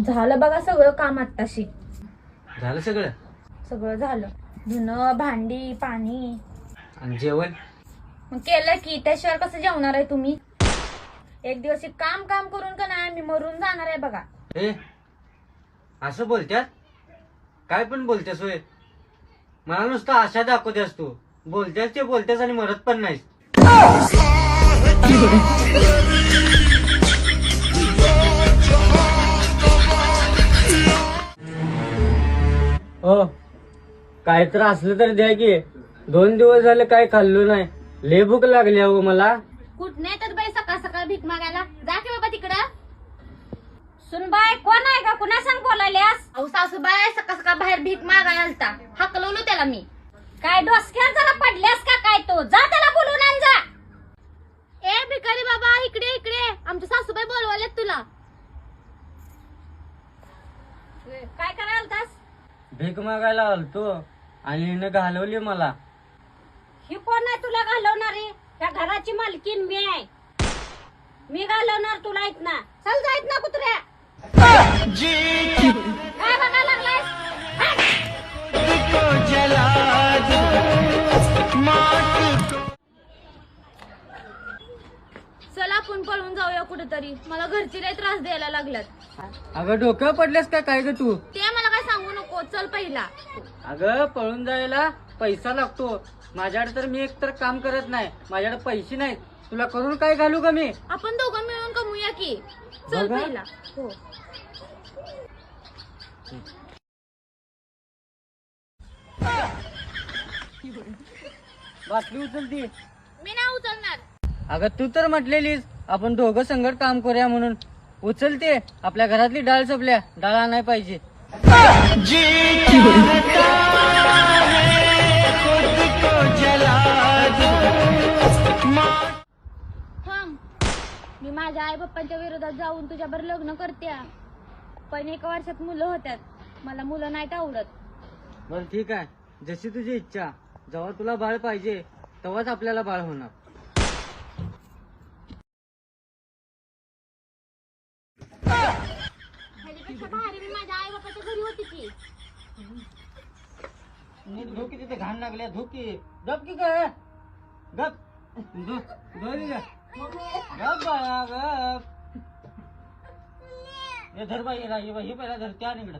झालं बघा सगळं काम आत्ताशी. झालं सगळं? सगळं झालं. धुणं भांडी पाणी. आणि जेवण? मग केलं की, त्याशिवाय कसं जेवणार आहे तुम्ही? एक दिवस हे काम काम करून का नाही मी मरून जाणार आहे बघा. ए असं बोलत्यात? काय पण बोलतेस होय? मला नुसतं आशा दाखवतेस तू. बोलतेस ते बोलतेस आणि मरत पण नाहीस. हो काय तर असलं तर द्या की. 2 दिवस झाले काय खाल्लो नाही. लय भूक लागली हो मला. कुठं येतात बाई सकाळ सकाळ भीक मागायला? जा की बाबा तिकडं. सुनबाई कोण आहे का? कुणा सांग बोलायल्यास? अहो सासूबाई सकाळ सकाळ बाहेर भीक मागायला आलता. हाकलवलो त्याला मी. काय डोसक्यात जरा पडल्यास का काय? तो जा त्याला बोलून आण जा. ए भिकारी बाबा इकडे इकडे, आमच्या सासूबाई बोलवाल्यात तुला. काय करायला आलतास? भीक मागायला आलतो आणि हिनं घालवली मला. ही कोण आहे तुला घालवणारी? त्या घराची मालकीन मी आहे. मी घालवणार तुला इथं ना. चल जायत ना कुत्र्या. काय बघायला लागलायस? चल आपण पळून जाऊया कुठेतरी. मला घरची लय त्रास द्यायला लागल्यात. अगं डोक्यावर पडल्यास का काय ग तू? ते मला काय सांगू नको. चल पहिला. अगं पळून जायला पैसा लागतो. माझ्याकडे तर मी एक तर काम करत नाही. माझ्याकडे पैसे नाहीत. तुला करून काय घालू का मी? आपण दोघं मिळून कमवूया की. चल बघा. पहिला. हो बाटली उचलती. मी नाही उचलणार. अगं तू तर म्हटलेलीस आपण दोघं संगत काम करूया म्हणून. उचलते. आपल्या घरातली डाळ संपल्या. डाळ आणाय पाहिजे. थांब. मी माझ्या आई बाप्पांच्या विरोधात जाऊन तुझ्याबरोबर लग्न करते. पण 1 वर्षात मुलं होत्यात. मला मुलं नाहीत आवडत. बरं ठीक आहे. जशी तुझी इच्छा. जेव्हा तुला बाळ पाहिजे तेव्हाच आपल्याला बाळ होणार. ह्याच्यापेक्षा भारी मी माझ्या आई बाप्पाच्या घरी होती की. नीट धुकी तिथे घाण लागल्या. धुकी गप की काय गप. गप बाळा गप. हे धर बाई. हे पहिला धर त्या निकडं.